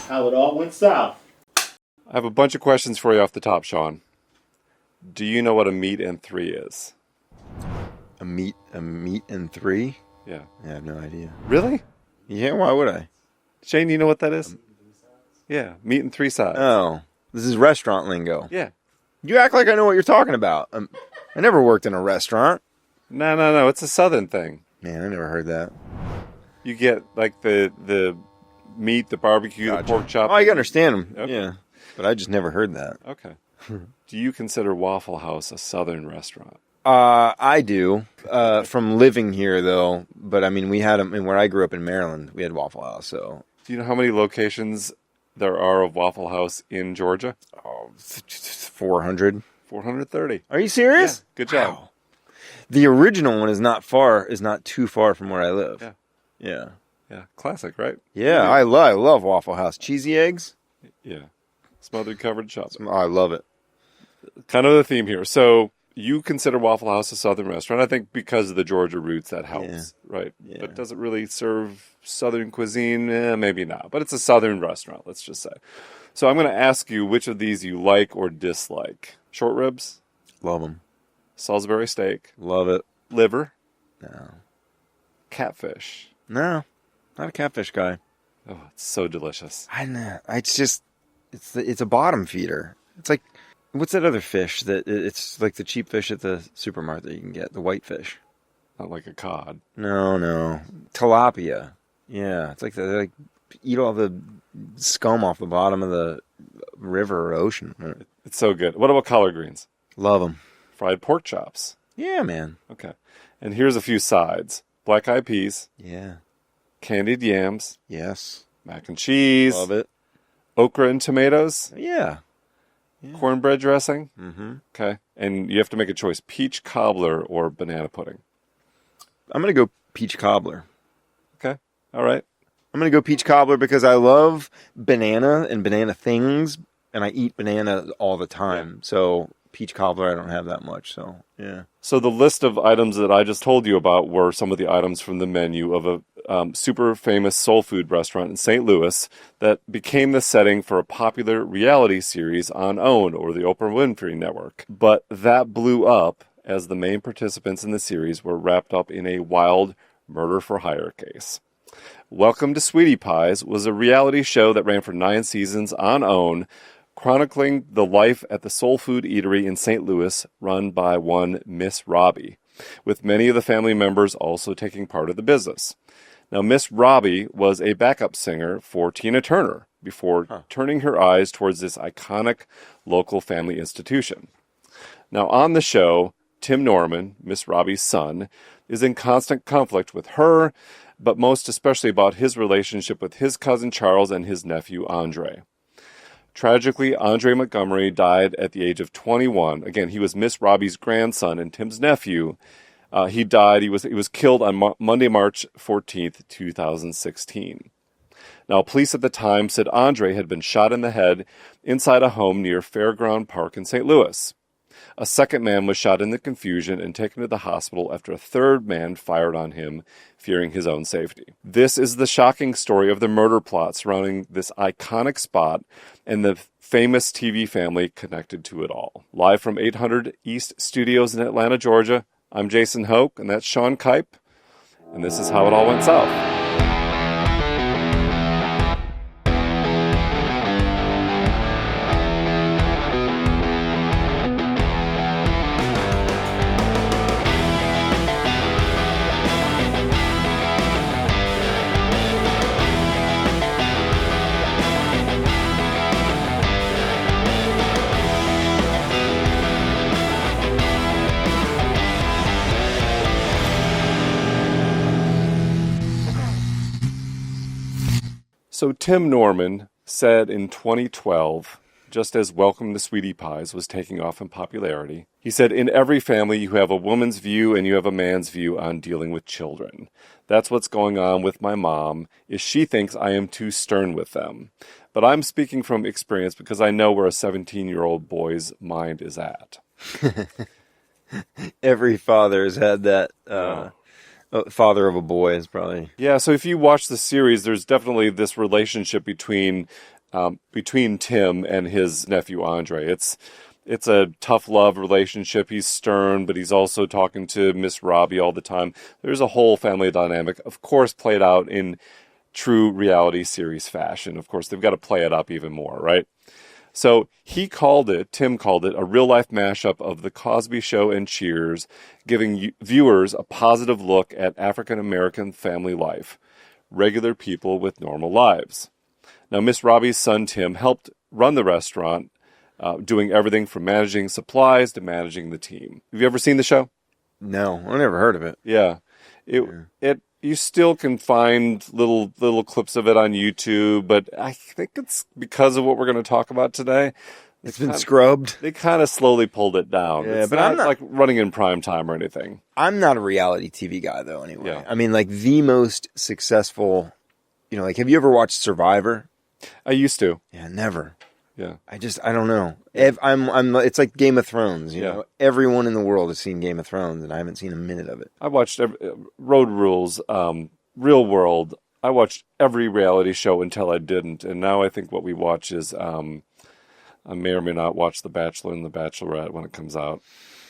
how it all went south. I have a bunch of questions for you off the top, Sean. Do you know what a meet and three is? A meet and three? Yeah. I have no idea. Really? Yeah, why would I? Shane, you know what that is? Yeah, meat and three sides. Oh, this is restaurant lingo. Yeah. You act like I know what you're talking about. I never worked in a restaurant. No. It's a Southern thing. Man, I never heard that. You get like the meat, the barbecue, the pork chop. Oh, I understand them. Okay. Yeah, but I just never heard that. Okay. Do you consider Waffle House a Southern restaurant? I do. From living here, though. But, I mean, we had them, and where I grew up in Maryland, we had Waffle House, so. Do you know how many locations there are of Waffle House in Georgia? Oh, 400. 430. Are you serious? Yeah, good job. Wow. The original one is not too far from where I live. Yeah. Yeah. Yeah, classic, right? Yeah, I love Waffle House. Cheesy eggs? Yeah. Smothered covered chops. Oh, I love it. Kind of the theme here. So you consider Waffle House a Southern restaurant. I think because of the Georgia roots, that helps, right? Yeah. But does it really serve Southern cuisine? Maybe not. But it's a Southern restaurant, let's just say. So I'm going to ask you which of these you like or dislike. Short ribs? Love them. Salisbury steak? Love it. Liver? No. Catfish? No. Not a catfish guy. Oh, it's so delicious. I know. It's a bottom feeder. It's like, what's that other fish that it's like the cheap fish at the supermarket that you can get, the white fish? Not like a cod. No. Tilapia. Yeah, it's like they eat all the scum off the bottom of the river or ocean. It's so good. What about collard greens? Love them. Fried pork chops? Yeah, man. Okay. And here's a few sides. Black eyed peas. Yeah. Candied yams. Yes. Mac and cheese. Love it. Okra and tomatoes. Yeah. Cornbread dressing. Mm-hmm. Okay. And you have to make a choice. Peach cobbler or banana pudding. I'm going to go peach cobbler. Okay. All right. I'm going to go peach cobbler because I love banana and banana things, and I eat banana all the time. Yeah. So peach cobbler, I don't have that much. So, yeah. So the list of items that I just told you about were some of the items from the menu of a super famous soul food restaurant in St. Louis that became the setting for a popular reality series on OWN, or the Oprah Winfrey Network. But that blew up as the main participants in the series were wrapped up in a wild murder-for-hire case. Welcome to Sweetie Pies was a reality show that ran for 9 seasons on OWN, chronicling the life at the soul food eatery in St. Louis run by one Miss Robbie, with many of the family members also taking part of the business. Now, Miss Robbie was a backup singer for Tina Turner before turning her eyes towards this iconic local family institution. Now, on the show, Tim Norman, Miss Robbie's son, is in constant conflict with her, but most especially about his relationship with his cousin Charles and his nephew Andre. Tragically, Andre Montgomery died at the age of 21. Again, he was Miss Robbie's grandson and Tim's nephew. He died. He was killed on Monday, March 14th, 2016. Now, police at the time said Andre had been shot in the head inside a home near Fairground Park in St. Louis. A second man was shot in the confusion and taken to the hospital after a third man fired on him, fearing his own safety. This is the shocking story of the murder plot surrounding this iconic spot and the famous TV family connected to it all. Live from 800 East Studios in Atlanta, Georgia, I'm Jason Hoke, and that's Sean Kipe, and this is how it all went south. So Tim Norman said in 2012, just as Welcome to Sweetie Pies was taking off in popularity, he said, "In every family you have a woman's view and you have a man's view on dealing with children. That's what's going on with my mom, is she thinks I am too stern with them. But I'm speaking from experience because I know where a 17-year-old boy's mind is at." Every father has had that. Father of a boy is probably... Yeah, so if you watch the series, there's definitely this relationship between between Tim and his nephew Andre. It's a tough love relationship. He's stern, but he's also talking to Miss Robbie all the time. There's a whole family dynamic, of course, played out in true reality series fashion. Of course, they've got to play it up even more, right? So Tim called it a real-life mashup of The Cosby Show and Cheers, giving viewers a positive look at African-American family life, regular people with normal lives. Now, Miss Robbie's son, Tim, helped run the restaurant, doing everything from managing supplies to managing the team. Have you ever seen the show? No, I never heard of it. Yeah. You still can find little clips of it on YouTube, but I think it's because of what we're going to talk about today. It's been scrubbed. They kind of slowly pulled it down. Yeah, it's but not I'm not like running in prime time or anything. I'm not a reality TV guy though. Anyway, Yeah. I mean, like the most successful. Like, have you ever watched Survivor? I used to. Yeah, never. Yeah. I don't know. It's like Game of Thrones. You Yeah. know, everyone in the world has seen Game of Thrones, and I haven't seen a minute of it. I watched Road Rules, Real World. I watched every reality show until I didn't, and now I think what we watch is I may or may not watch The Bachelor and The Bachelorette when it comes out.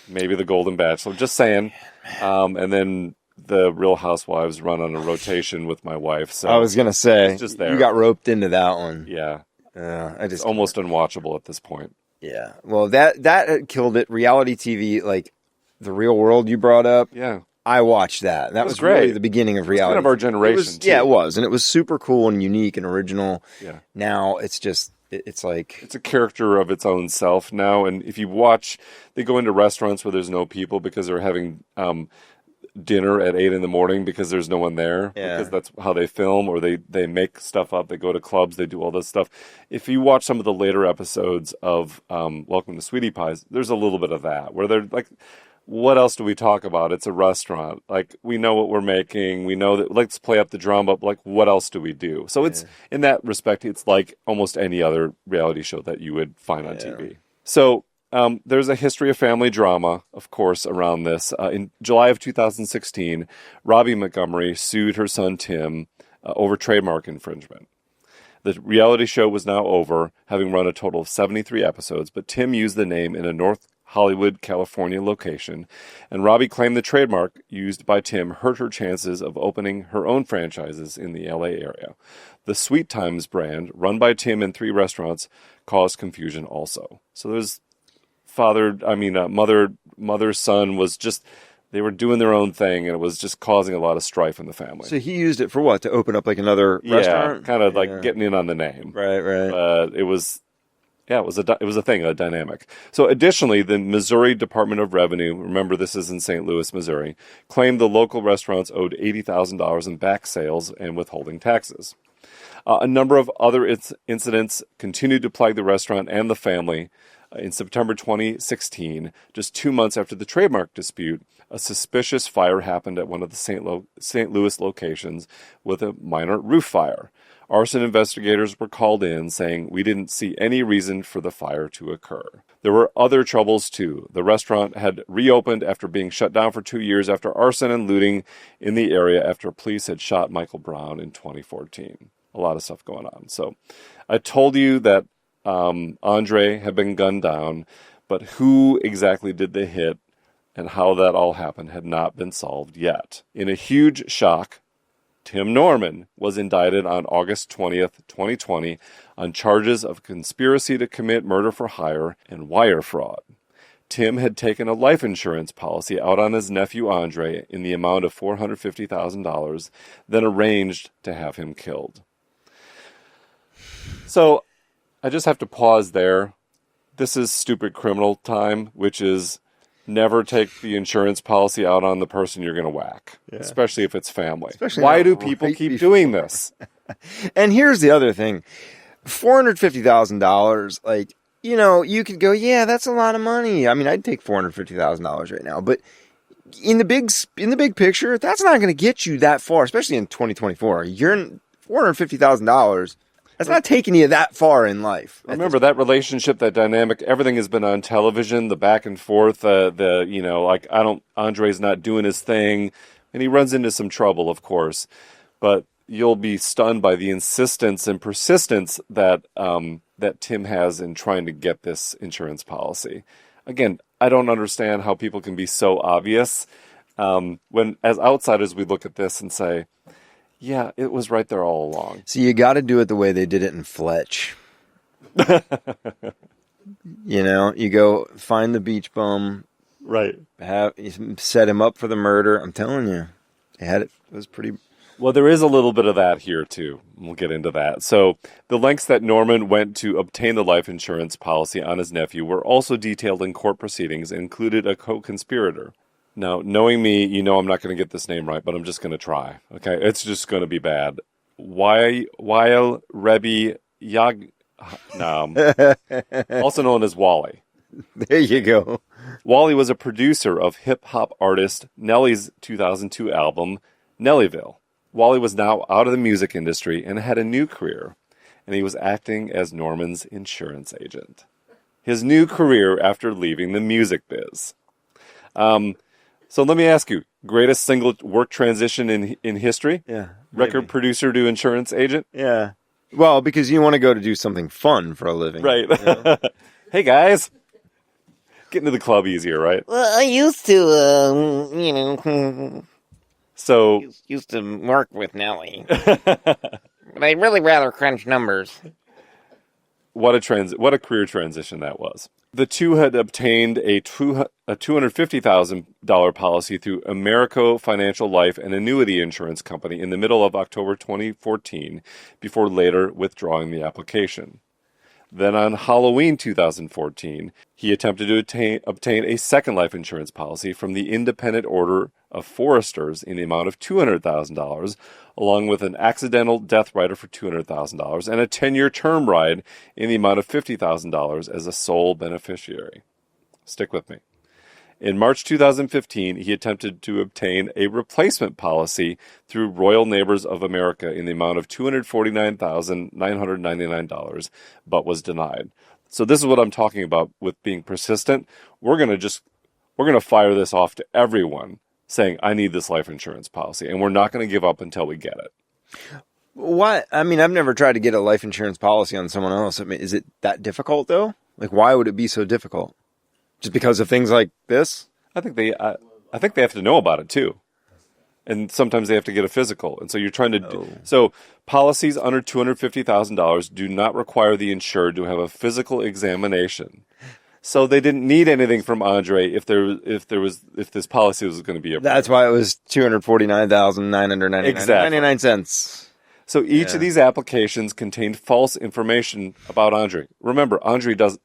Maybe The Golden Bachelor. Just saying. And then the Real Housewives run on a rotation with my wife. So I was gonna say, it's just there. You got roped into that one. Yeah. It's almost unwatchable at this point. Yeah. Well, that killed it. Reality TV, like The Real World you brought up. Yeah. I watched that. That was great. really the beginning of reality. Kind of our generation, too. Yeah, it was. And it was super cool and unique and original. Yeah. Now it's just, it's like... It's a character of its own self now. And if you watch, they go into restaurants where there's no people because they're having dinner at 8 in.the morning because there's no one there. Yeah. Because that's how they film, or they make stuff up. They go to clubs. They do all this stuff. If you watch some of the later episodes of Welcome to Sweetie Pies, there's a little bit of that where they're like... What else do we talk about? It's a restaurant. Like, we know what we're making. We know that, let's play up the drama, but like, what else do we do? So it's, in that respect, it's like almost any other reality show that you would find on TV. So there's a history of family drama, of course, around this. In July of 2016, Robbie Montgomery sued her son Tim over trademark infringement. The reality show was now over, having run a total of 73 episodes, but Tim used the name in a North Hollywood, California location, and Robbie claimed the trademark used by Tim hurt her chances of opening her own franchises in the LA area. The Sweet Times brand, run by Tim in 3 restaurants, caused confusion also. So there's mother, son was just, they were doing their own thing, and it was just causing a lot of strife in the family. So he used it for what? To open up like another restaurant? Kind of like getting in on the name. Right. It was a thing, a dynamic. So additionally, the Missouri Department of Revenue, remember this is in St. Louis, Missouri, claimed the local restaurants owed $80,000 in back sales and withholding taxes. A number of other incidents continued to plague the restaurant and the family. In September 2016, just 2 months after the trademark dispute, a suspicious fire happened at one of the St. Louis locations with a minor roof fire. Arson investigators were called in saying we didn't see any reason for the fire to occur. There were other troubles too. The restaurant had reopened after being shut down for 2 years after arson and looting in the area after police had shot Michael Brown in 2014. A lot of stuff going on. So I told you that Andre had been gunned down, but who exactly did the hit and how that all happened had not been solved yet. In a huge shock, Tim Norman was indicted on August 20th, 2020 on charges of conspiracy to commit murder for hire and wire fraud. Tim had taken a life insurance policy out on his nephew Andre in the amount of $450,000, then arranged to have him killed. So I just have to pause there. This is stupid criminal time, which is never take the insurance policy out on the person you're going to whack, especially if it's family. Why do people keep doing this? And here's the other thing. $450,000, like, you could go, yeah, that's a lot of money. I mean, I'd take $450,000 right now, but in the big picture, that's not going to get you that far, especially in 2024. You're $450,000. That's not taking you that far in life. Remember that relationship, that dynamic, everything has been on television, the back and forth, Andre's not doing his thing, and he runs into some trouble, of course. But you'll be stunned by the insistence and persistence that that Tim has in trying to get this insurance policy. Again, I don't understand how people can be so obvious when, as outsiders, we look at this and say, yeah, it was right there all along. So you got to do it the way they did it in Fletch. You go find the beach bum, right? Set him up for the murder. I'm telling you, it was pretty. Well, there is a little bit of that here too. We'll get into that. So the lengths that Norman went to obtain the life insurance policy on his nephew were also detailed in court proceedings and included a co-conspirator. Now, knowing me, I'm not going to get this name right, but I'm just going to try. Okay, it's just going to be bad. Weil Rebbe Yag, also known as Wally. There you go. Wally was a producer of hip-hop artist Nelly's 2002 album, Nellyville. Wally was now out of the music industry and had a new career, and he was acting as Norman's insurance agent. His new career after leaving the music biz. So let me ask you, greatest single work transition in history? Yeah. Record producer to insurance agent? Yeah. Well, because you want to go to do something fun for a living. Right. Hey, guys. Getting to the club easier, right? Well, I used to, So used to work with Nelly. But I'd really rather crunch numbers. what a career transition that was. The two had obtained a $250,000 policy through Americo Financial Life and Annuity Insurance Company in the middle of October 2014, before later withdrawing the application. Then on Halloween 2014, he attempted to obtain a second life insurance policy from the Independent Order of Foresters in the amount of $200,000, along with an accidental death rider for $200,000 and a 10-year term ride in the amount of $50,000 as a sole beneficiary. Stick with me. In March 2015, he attempted to obtain a replacement policy through Royal Neighbors of America in the amount of $249,999, but was denied. So this is what I'm talking about with being persistent. We're going to fire this off to everyone saying, I need this life insurance policy, and we're not going to give up until we get it. Why? I mean, I've never tried to get a life insurance policy on someone else. I mean, is it that difficult, though? Like, why would it be so difficult? Just because of things like this? I think they have to know about it too, and sometimes they have to get a physical. And so you're trying to. So policies under $250,000 do not require the insured to have a physical examination. So they didn't need anything from Andre if this policy was going to be approved. That's why it was $249,999.99. So each of these applications contained false information about Andre. Remember, Andre does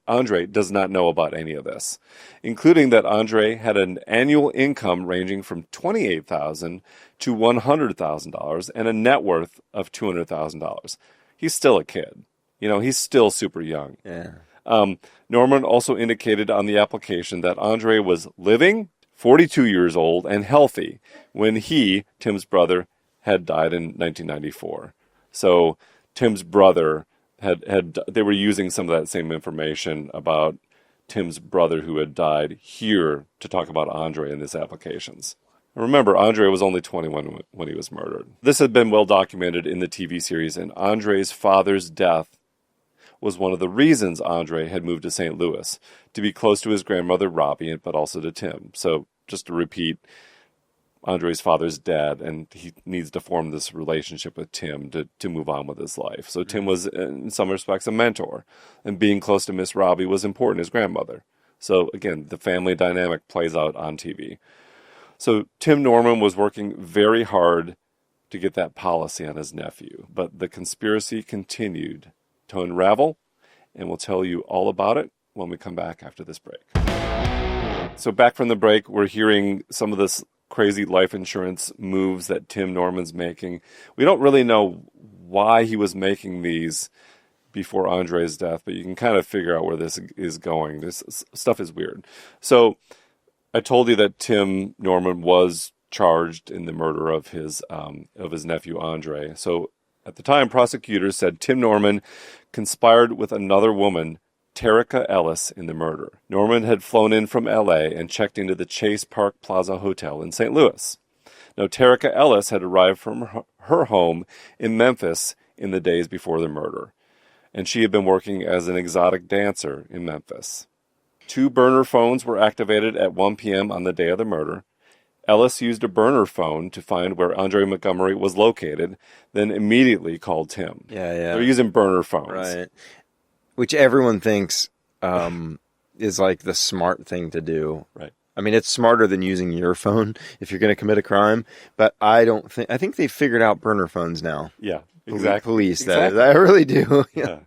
not know about any of this, including that Andre had an annual income ranging from $28,000 to $100,000 and a net worth of $200,000. He's still a kid. He's still super young. Yeah. Norman also indicated on the application that Andre was living, 42 years old, and healthy when he, Tim's brother, had died in 1994. So Tim's brother they were using some of that same information about Tim's brother who had died here to talk about Andre in these applications. Remember, Andre was only 21 when he was murdered. This had been well documented in the TV series, and Andre's father's death was one of the reasons Andre had moved to St. Louis, to be close to his grandmother Robbie, but also to Tim. So just to repeat, Andre's father's dead, and he needs to form this relationship with Tim to move on with his life. So Tim was, in some respects, a mentor, and being close to Miss Robbie was important, his grandmother. So again, the family dynamic plays out on TV. So Tim Norman was working very hard to get that policy on his nephew, but the conspiracy continued to unravel, and we'll tell you all about it when we come back after this break. So back from the break, we're hearing some of this crazy life insurance moves that Tim Norman's making. We don't really know why he was making these before Andre's death, but you can kind of figure out where this is going. This stuff is weird. So I told you that Tim Norman was charged in the murder of his nephew Andre. So at the time, prosecutors said Tim Norman conspired with another woman, Terica Ellis, in the murder. Norman had flown in from L.A. and checked into the Chase Park Plaza Hotel in St. Louis. Now, Terica Ellis had arrived from her home in Memphis in the days before the murder, and she had been working as an exotic dancer in Memphis. 2 burner phones were activated at 1 p.m. on the day of the murder. Ellis used a burner phone to find where Andre Montgomery was located, then immediately called Tim. Yeah. They're using burner phones. Right. Which everyone thinks is like the smart thing to do. Right. I mean, it's smarter than using your phone if you're going to commit a crime, but I think they figured out burner phones now. Yeah, exactly. Police, exactly. I really do. Yeah.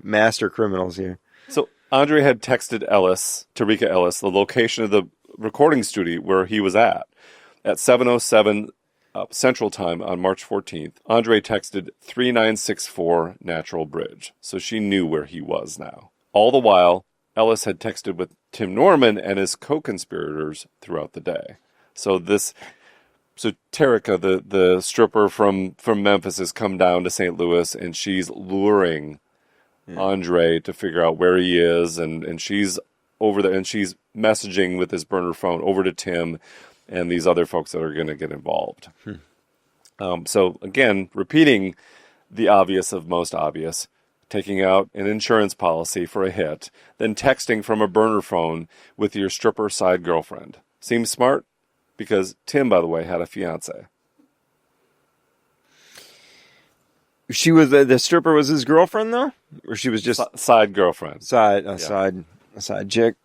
Master criminals here. So Andre had texted Terica Ellis, the location of the recording studio where he was at 7:07 Central Time on March 14th. Andre texted 3964 Natural Bridge, so she knew where he was now. All the while, Ellis had texted with Tim Norman and his co-conspirators throughout the day. So Terica, the stripper from Memphis, has come down to St. Louis, and she's luring Andre to figure out where he is, and she's over there, and she's messaging with his burner phone over to Tim and these other folks that are going to get involved. So again, repeating the obvious of most obvious, taking out an insurance policy for a hit, then texting from a burner phone with your stripper side girlfriend. Seems smart because Tim, by the way, had a fiance. She was the stripper was his girlfriend though, or she was just Side girlfriend. side chick.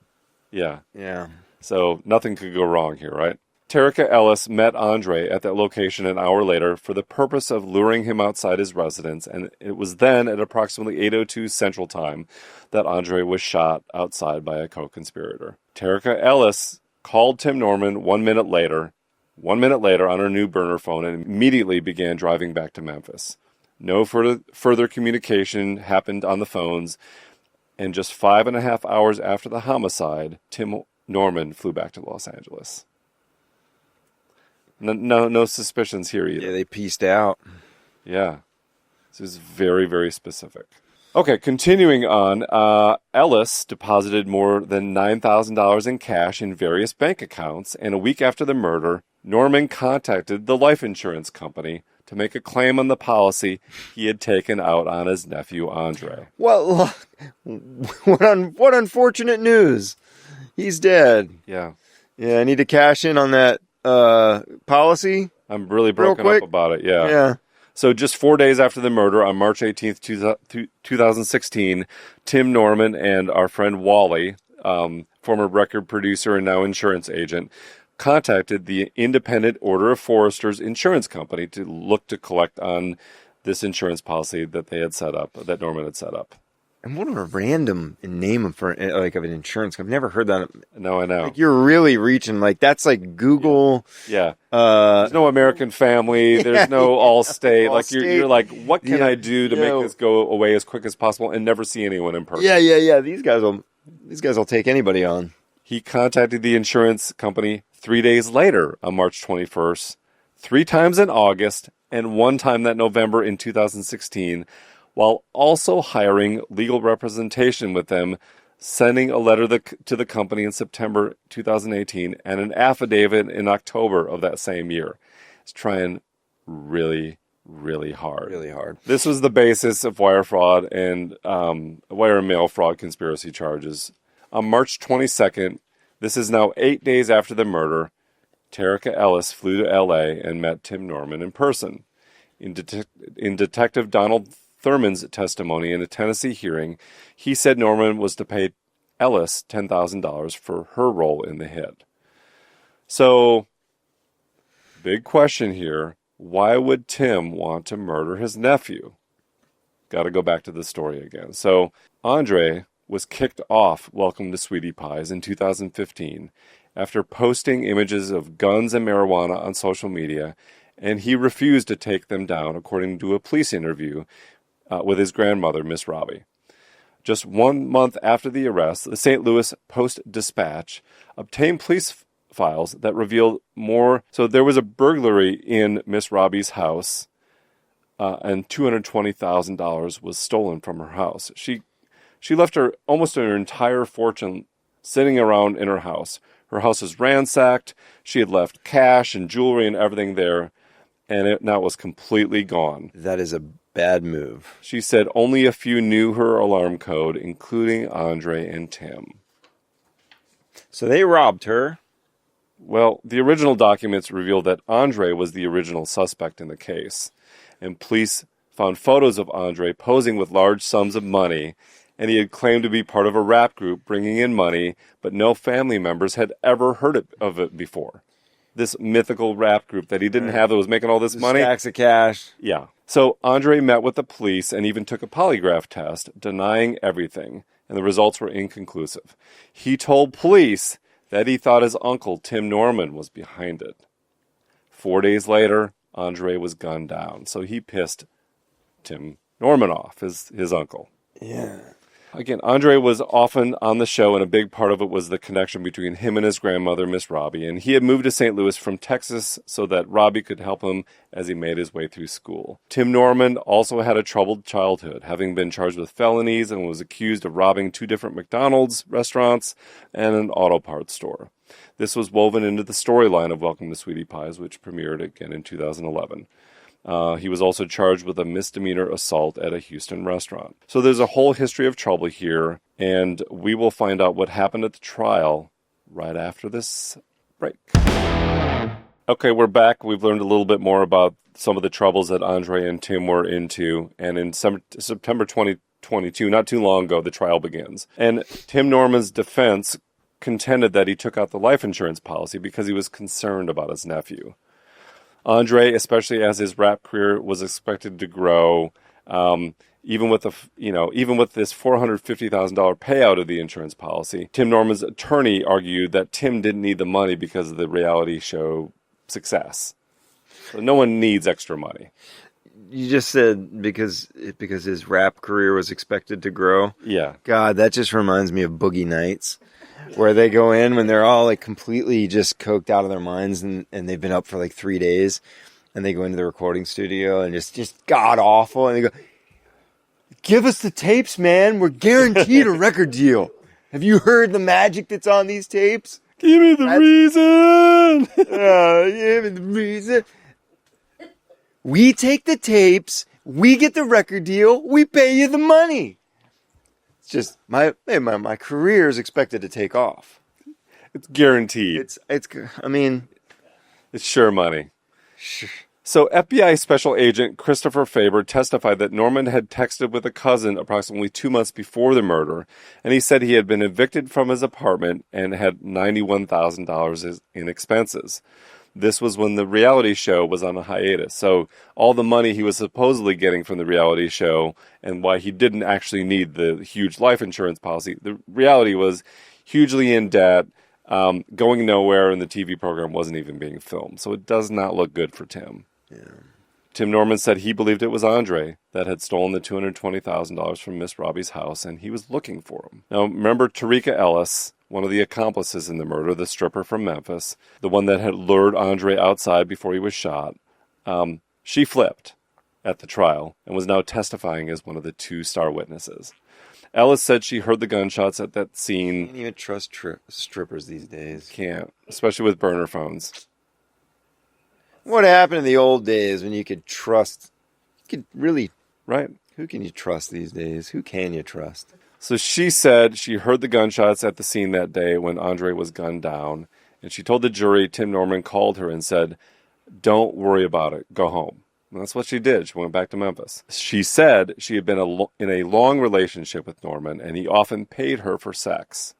Yeah. Yeah. So nothing could go wrong here, right? Terica Ellis met Andre at that location an hour later for the purpose of luring him outside his residence, and it was then at approximately 8:02 Central Time that Andre was shot outside by a co-conspirator. Terica Ellis called Tim Norman 1 minute later on her new burner phone, and immediately began driving back to Memphis. No further communication happened on the phones, and just 5.5 hours after the homicide, Tim Norman flew back to Los Angeles. No suspicions here either. Yeah, they pieced out. Yeah. This is very, very specific. Okay, continuing on, Ellis deposited more than $9,000 in cash in various bank accounts, and a week after the murder, Norman contacted the life insurance company to make a claim on the policy he had taken out on his nephew, Andre. Well, what unfortunate news. He's dead. Yeah. Yeah, I need to cash in on that policy. I'm really broken up about it, yeah. Yeah. So just 4 days after the murder, on March 18th, 2016, Tim Norman and our friend Wally, former record producer and now insurance agent, contacted the Independent Order of Foresters Insurance Company to look to collect on this insurance policy that they had set up, that Norman had set up. And what a random name of an insurance company. I've never heard that. No, I know. Like, you're really reaching, like, that's like Google. Yeah. There's no American Family. There's no Allstate. Like, you're like, what can I do to make this go away as quick as possible and never see anyone in person? Yeah. These guys will take anybody on. He contacted the insurance company 3 days later on March 21st, 3 times in August, and 1 time that November in 2016, while also hiring legal representation with them, sending a letter to the company in September 2018 and an affidavit in October of that same year. He's trying really, really hard. Really hard. This was the basis of wire fraud and wire and mail fraud conspiracy charges. On March 22nd, this is now 8 days after the murder, Terica Ellis flew to L.A. and met Tim Norman in person. In Detective Donald Thurman's testimony in a Tennessee hearing, he said Norman was to pay Ellis $10,000 for her role in the hit. So, big question here. Why would Tim want to murder his nephew? Got to go back to the story again. So, Andre was kicked off Welcome to Sweetie Pies in 2015 after posting images of guns and marijuana on social media, and he refused to take them down, according to a police interview with his grandmother, Miss Robbie. Just 1 month after the arrest, the St. Louis Post-Dispatch obtained police files that revealed more. So there was a burglary in Miss Robbie's house, and $220,000 was stolen from her house. She left almost her entire fortune sitting around in her house. Her house was ransacked. She had left cash and jewelry and everything there, and it now was completely gone. That is a bad move. She said only a few knew her alarm code, including Andre and Tim. So they robbed her. Well, the original documents revealed that Andre was the original suspect in the case, and police found photos of Andre posing with large sums of money, and he had claimed to be part of a rap group bringing in money, but no family members had ever heard of it before. This mythical rap group that he didn't have that was making all this money. Stacks of cash. Yeah. So Andre met with the police and even took a polygraph test, denying everything, and the results were inconclusive. He told police that he thought his uncle, Tim Norman, was behind it. 4 days later, Andre was gunned down, so he pissed Tim Norman off, his uncle. Yeah. Again, Andre was often on the show, and a big part of it was the connection between him and his grandmother, Miss Robbie. And he had moved to St. Louis from Texas so that Robbie could help him as he made his way through school. Tim Norman also had a troubled childhood, having been charged with felonies and was accused of robbing 2 different McDonald's restaurants and an auto parts store. This was woven into the storyline of Welcome to Sweetie Pies, which premiered again in 2011. He was also charged with a misdemeanor assault at a Houston restaurant. So there's a whole history of trouble here, and we will find out what happened at the trial right after this break. Okay, we're back. We've learned a little bit more about some of the troubles that Andre and Tim were into, and in September 2022, not too long ago, the trial begins. And Tim Norman's defense contended that he took out the life insurance policy because he was concerned about his nephew. Andre, especially as his rap career was expected to grow, even with this $450,000 payout of the insurance policy, Tim Norman's attorney argued that Tim didn't need the money because of the reality show success. So no one needs extra money. You just said because his rap career was expected to grow. Yeah. God, that just reminds me of Boogie Nights, where they go in when they're all like completely just coked out of their minds and they've been up for like 3 days, and they go into the recording studio and just god awful, and they go, "Give us the tapes, man. We're guaranteed a record deal. Have you heard the magic that's on these tapes? Give me the reason." Give me the reason. We take the tapes, we get the record deal, we pay you the money. It's just my career is expected to take off. It's guaranteed. It's sure money. Sure. So FBI Special Agent Christopher Faber testified that Norman had texted with a cousin approximately 2 months before the murder, and he said he had been evicted from his apartment and had $91,000 in expenses. This was when the reality show was on a hiatus. So all the money he was supposedly getting from the reality show, and why he didn't actually need the huge life insurance policy, the reality was hugely in debt, going nowhere, and the TV program wasn't even being filmed. So it does not look good for Tim. Yeah. Tim Norman said he believed it was Andre that had stolen the $220,000 from Miss Robbie's house, and he was looking for him. Now, remember Tarika Ellis, one of the accomplices in the murder, the stripper from Memphis, the one that had lured Andre outside before he was shot. She flipped at the trial and was now testifying as one of the 2 star witnesses. Ellis said she heard the gunshots at that scene. Can't even trust strippers these days. Can't, especially with burner phones. What happened in the old days when you could trust? You could really, right? Who can you trust these days? Who can you trust? So she said she heard the gunshots at the scene that day when Andre was gunned down, and she told the jury Tim Norman called her and said, "Don't worry about it. Go home." And that's what she did. She went back to Memphis. She said she had been in a long relationship with Norman, and he often paid her for sex.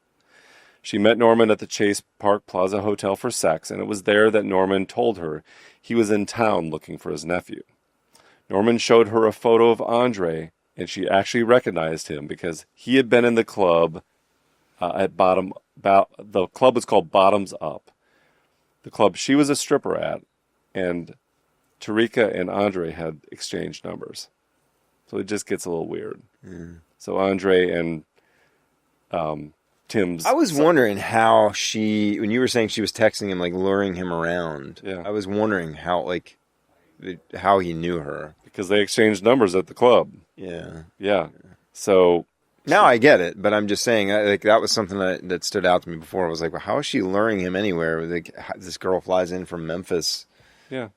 She met Norman at the Chase Park Plaza Hotel for sex, and it was there that Norman told her he was in town looking for his nephew. Norman showed her a photo of Andre, and she actually recognized him because he had been in the club the club was called Bottoms Up. The club she was a stripper at, and Tarika and Andre had exchanged numbers. So it just gets a little weird. Mm. So Andre and Tim's... I was wondering how when you were saying she was texting him, like luring him around. Yeah. I was wondering how he knew her. Because they exchanged numbers at the club. Yeah. Yeah. So Now I get it, but I'm just saying, like that was something that stood out to me before. I was like, well, how is she luring him anywhere? Like, this girl flies in from Memphis. Yeah.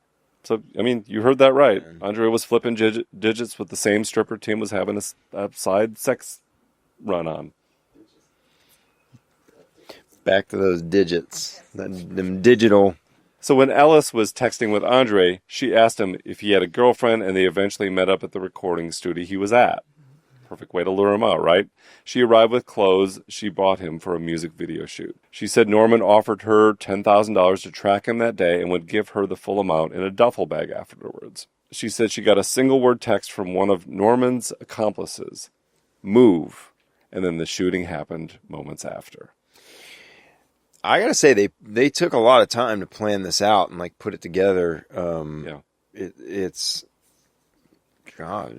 So, I mean, you heard that right. Andre was flipping digits with the same stripper Tim was having a side sex run on. Back to those digits, them digital. So when Ellis was texting with Andre, she asked him if he had a girlfriend, and they eventually met up at the recording studio he was at. Perfect way to lure him out, right? She arrived with clothes she bought him for a music video shoot. She said Norman offered her $10,000 to track him that day and would give her the full amount in a duffel bag afterwards. She said she got a single-word text from one of Norman's accomplices, "Move," and then the shooting happened moments after. I gotta say, they took a lot of time to plan this out and like put it together. Yeah. It's God,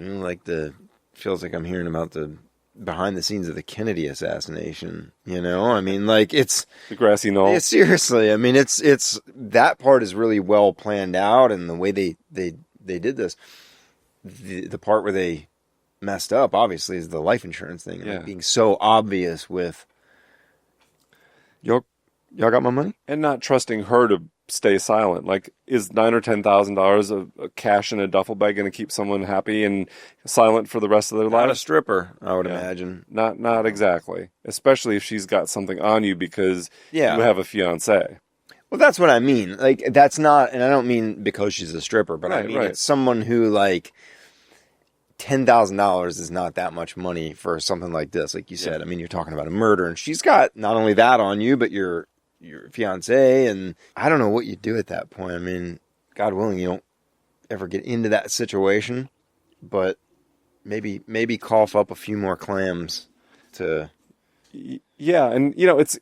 feels like I'm hearing about the behind the scenes of the Kennedy assassination. I mean, like it's the grassy knoll. Yeah, seriously, I mean, it's that part is really well planned out, and the way they did this. The part where they messed up, obviously, is the life insurance thing, like being so obvious with y'all got my money, and not trusting her to stay silent. Like, is $9,000 or $10,000 of cash in a duffel bag going to keep someone happy and silent for the rest of their not life? a stripper, I would imagine. Not exactly. Especially if she's got something on you because you have a fiance. Well, that's what I mean. Like, that's not, and I don't mean because she's a stripper, but I mean it's someone who, like, $10,000 is not that much money for something like this. Like you said, I mean, you're talking about a murder, and she's got not only that on you, but your fiance, and I don't know what you do at that point. I mean, God willing, you don't ever get into that situation, but maybe cough up a few more clams to. Yeah, and it's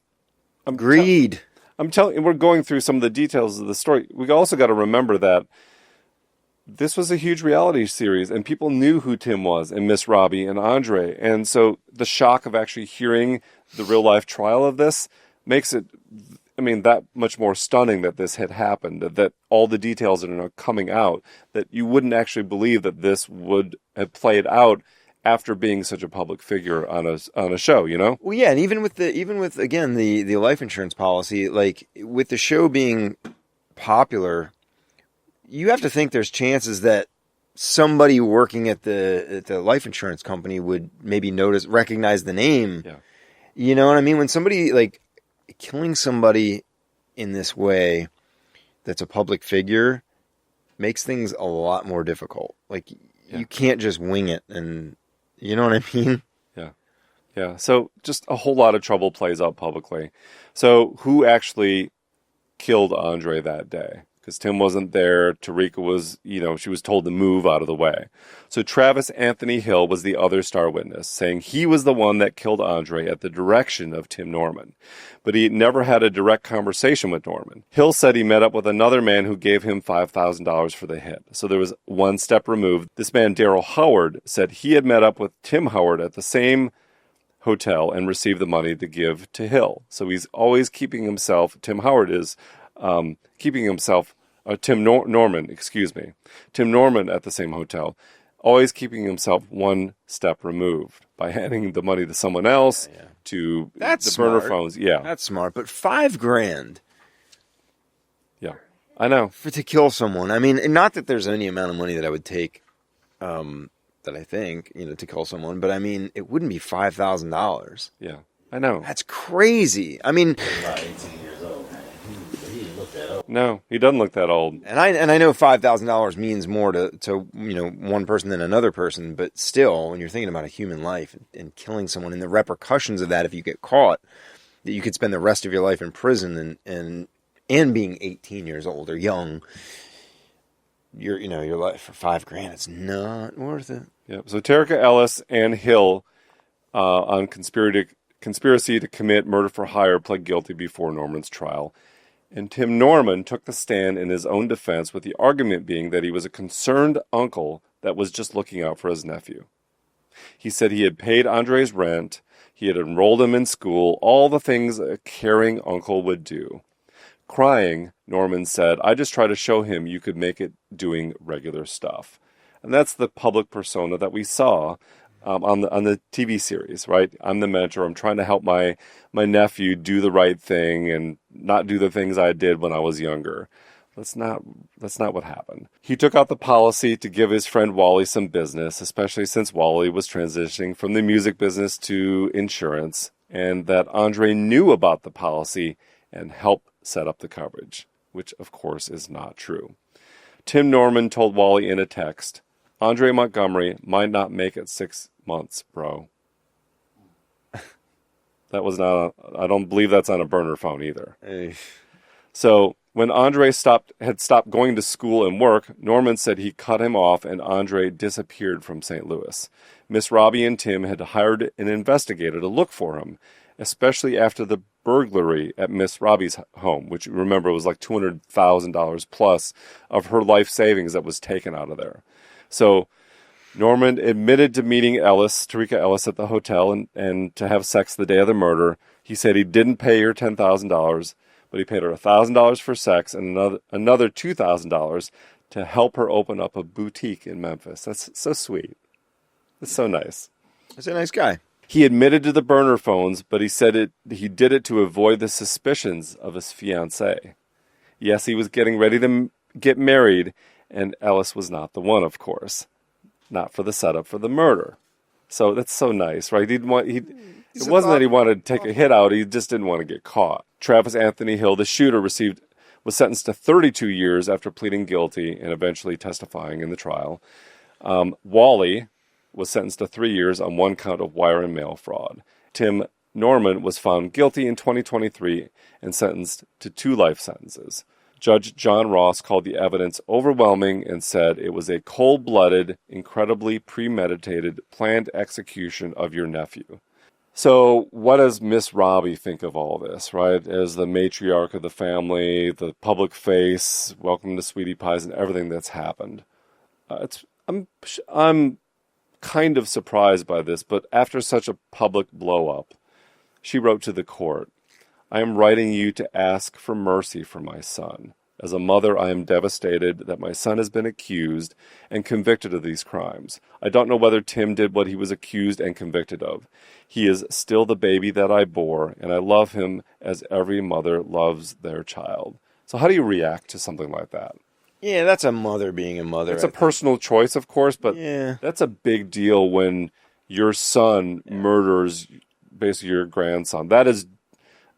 greed. I'm telling you, we're going through some of the details of the story. We also got to remember that this was a huge reality series, and people knew who Tim was and Miss Robbie and Andre, and so the shock of actually hearing the real life trial of this makes it, that much more stunning that this had happened, that all the details that are coming out, that you wouldn't actually believe that this would have played out after being such a public figure on a show, Well, yeah, and even with again the life insurance policy, like with the show being popular, you have to think there's chances that somebody working at the life insurance company would maybe recognize the name. Yeah. You know what I mean? When somebody like killing somebody in this way that's a public figure makes things a lot more difficult. Like, you can't just wing it, and you know what I mean? Yeah. So just a whole lot of trouble plays out publicly. So who actually killed Andre that day? Because Tim wasn't there. Tarika was, she was told to move out of the way. So Travis Anthony Hill was the other star witness, saying he was the one that killed Andre at the direction of Tim Norman. But he never had a direct conversation with Norman. Hill said he met up with another man who gave him $5,000 for the hit. So there was one step removed. This man, Daryl Howard, said he had met up with Tim Howard at the same hotel and received the money to give to Hill. So he's always keeping himself, Tim Howard is, keeping himself, Tim Norman at the same hotel, always keeping himself one step removed by handing the money to someone else to the burner phones. Yeah, that's smart. But $5,000, yeah, I know, to kill someone. I mean, not that there's any amount of money that I would take, that I think to kill someone, but I mean, it wouldn't be $5,000. Yeah, I know. That's crazy. I mean, about 18 years old. He didn't look that old. No, he doesn't look that old. And I know $5,000 means more to one person than another person, but still, when you're thinking about a human life and killing someone and the repercussions of that, if you get caught, that you could spend the rest of your life in prison and being 18 years old or young, your life for $5,000, it's not worth it. Yeah. So Tarika Ellis and Hill on conspiracy to commit murder for hire pled guilty before Norman's trial. And Tim Norman took the stand in his own defense, with the argument being that he was a concerned uncle that was just looking out for his nephew. He said he had paid Andre's rent, he had enrolled him in school, all the things a caring uncle would do. Crying, Norman said, "I just try to show him you could make it doing regular stuff." And that's the public persona that we saw on the TV series, right? I'm the mentor. I'm trying to help my nephew do the right thing and not do the things I did when I was younger. That's not what happened. He took out the policy to give his friend Wally some business, especially since Wally was transitioning from the music business to insurance, and that Andre knew about the policy and helped set up the coverage, which of course is not true. Tim Norman told Wally in a text, Andre Montgomery might not make it 6 months, bro. That was not, I don't believe that's on a burner phone either. Hey. So when Andre had stopped going to school and work, Norman said he cut him off and Andre disappeared from St. Louis. Miss Robbie and Tim had hired an investigator to look for him, especially after the burglary at Miss Robbie's home, which remember was like $200,000 plus of her life savings that was taken out of there. So Norman admitted to meeting Tarika Ellis at the hotel and to have sex the day of the murder. He said he didn't pay her $10,000, but he paid her $1,000 for sex and another $2,000 to help her open up a boutique in Memphis. That's so sweet. That's so nice. That's a nice guy. He admitted to the burner phones, but he said he did it to avoid the suspicions of his fiancée. Yes, he was getting ready to get married, and Ellis was not the one, of course. Not for the setup for the murder. So that's so nice, right? It wasn't that he wanted to take a hit out, he just didn't want to get caught. Travis Anthony Hill, the shooter, was sentenced to 32 years after pleading guilty and eventually testifying in the trial. Wally was sentenced to 3 years on one count of wire and mail fraud. Tim Norman was found guilty in 2023 and sentenced to 2 life sentences. Judge John Ross called the evidence overwhelming and said it was a cold-blooded, incredibly premeditated, planned execution of your nephew. So what does Miss Robbie think of all this, right? As the matriarch of the family, the public face, welcome to Sweetie Pies, and everything that's happened. I'm kind of surprised by this, but after such a public blow-up, she wrote to the court, I am writing you to ask for mercy for my son. As a mother, I am devastated that my son has been accused and convicted of these crimes. I don't know whether Tim did what he was accused and convicted of. He is still the baby that I bore, and I love him as every mother loves their child. So how do you react to something like that? Yeah, that's a mother being a mother. It's a personal choice, of course, but yeah, that's a big deal when your son murders basically your grandson. That is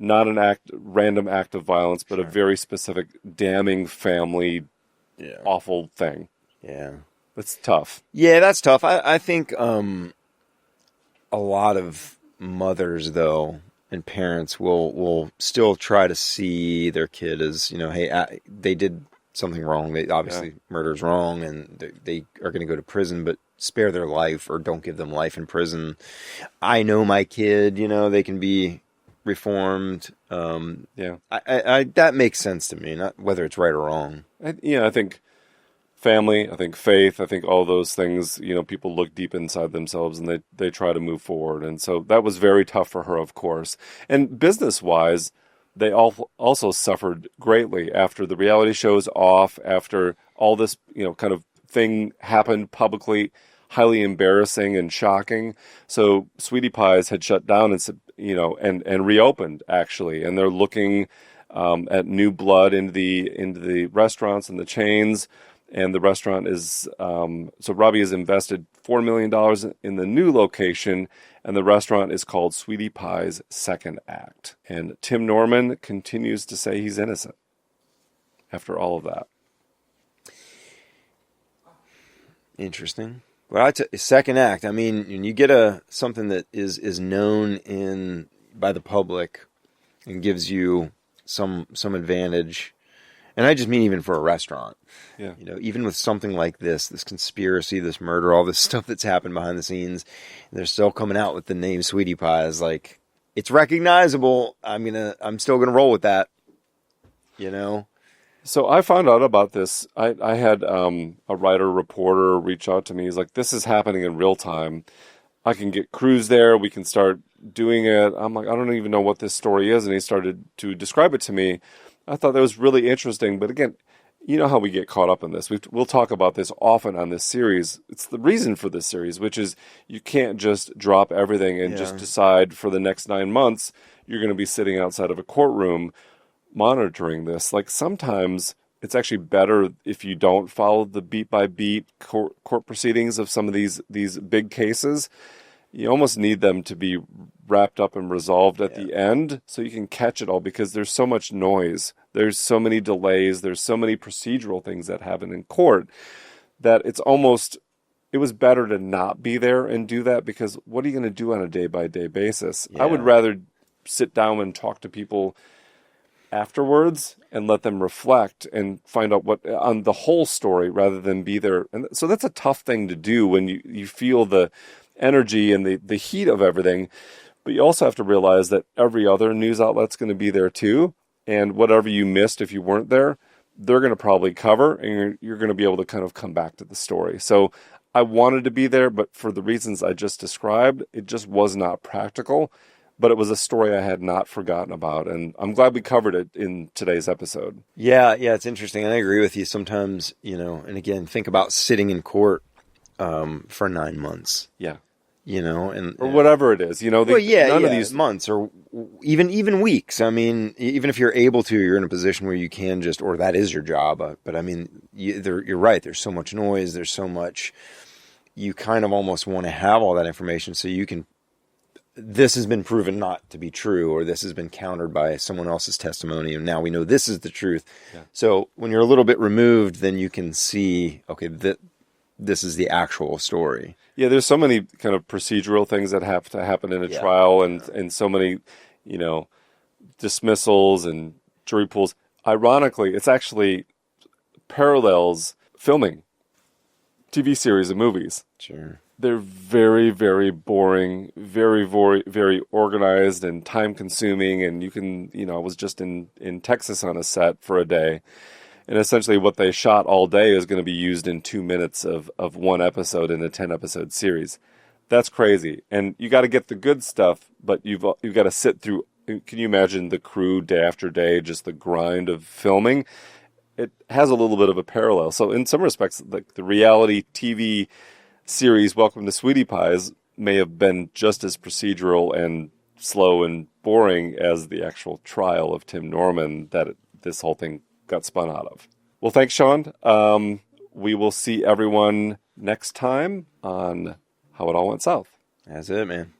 not an random act of violence, but a very specific, damning family, awful thing. Yeah. That's tough. Yeah, that's tough. I think a lot of mothers, though, and parents will still try to see their kid as, hey, they did something wrong. They obviously murder's wrong, and they are going to go to prison, but spare their life or don't give them life in prison. I know my kid, they can be reformed. That makes sense to me, not whether it's right or wrong. I think family, I think faith, I think all those things, people look deep inside themselves and they try to move forward. And so that was very tough for her, of course. And business-wise, they also suffered greatly after the reality show's off, after all this, kind of thing happened publicly, highly embarrassing and shocking. So Sweetie Pies had shut down and reopened, actually, and they're looking at new blood into the restaurants and the chains. And the restaurant is so Robbie has invested $4 million in the new location, and the restaurant is called Sweetie Pie's Second Act. And Tim Norman continues to say he's innocent after all of that. Interesting. Well, Second Act. I mean, when you get something that is known by the public and gives you some advantage. And I just mean even for a restaurant. Yeah. Even with something like this conspiracy, this murder, all this stuff that's happened behind the scenes, they're still coming out with the name Sweetie Pies. Like, it's recognizable. I'm still gonna roll with that. So I found out about this. I had a reporter reach out to me. He's like, this is happening in real time. I can get crews there. We can start doing it. I'm like, I don't even know what this story is. And he started to describe it to me. I thought that was really interesting. But again, you know how we get caught up in this. We'll talk about this often on this series. It's the reason for this series, which is you can't just drop everything and just decide for the next 9 months you're going to be sitting outside of a courtroom monitoring this. Like, sometimes it's actually better if you don't follow the beat-by-beat court proceedings of some of these big cases. You almost need them to be wrapped up and resolved at the end so you can catch it all, because there's so much noise. There's so many delays. There's so many procedural things that happen in court that it was better to not be there and do that, because what are you going to do on a day-by-day basis? Yeah. I would rather sit down and talk to people afterwards and let them reflect and find out what on the whole story rather than be there. And so that's a tough thing to do when you feel the energy and the heat of everything. But you also have to realize that every other news outlet's going to be there too. And whatever you missed if you weren't there, they're going to probably cover, and you're going to be able to kind of come back to the story. So I wanted to be there, but for the reasons I just described, it just was not practical. But it was a story I had not forgotten about, and I'm glad we covered it in today's episode. Yeah, it's interesting. I agree with you. Sometimes, and again, think about sitting in court for 9 months. Yeah. Or whatever it is, none of these months or even weeks. I mean, even if you're able to, you're in a position where you can or that is your job. But I mean, you're right. There's so much noise. There's so much. You kind of almost want to have all that information so you can. This has been proven not to be true, or this has been countered by someone else's testimony, and now we know this is the truth. Yeah. So when you're a little bit removed, then you can see, okay, this is the actual story. Yeah, there's so many kind of procedural things that have to happen in a trial, and so many, dismissals and jury pools. Ironically, it's actually parallels filming TV series and movies. Sure. They're very, very boring, very, very, very organized and time-consuming. And you can, I was just in Texas on a set for a day. And essentially what they shot all day is going to be used in 2 minutes of one episode in a 10-episode series. That's crazy. And you got to get the good stuff, but you've got to sit through. Can you imagine the crew day after day, just the grind of filming? It has a little bit of a parallel. So in some respects, like the reality TV series Welcome to Sweetie Pies may have been just as procedural and slow and boring as the actual trial of Tim Norman that this whole thing got spun out of. Well, thanks, Sean. We will see everyone next time on How It All Went South. That's it, man.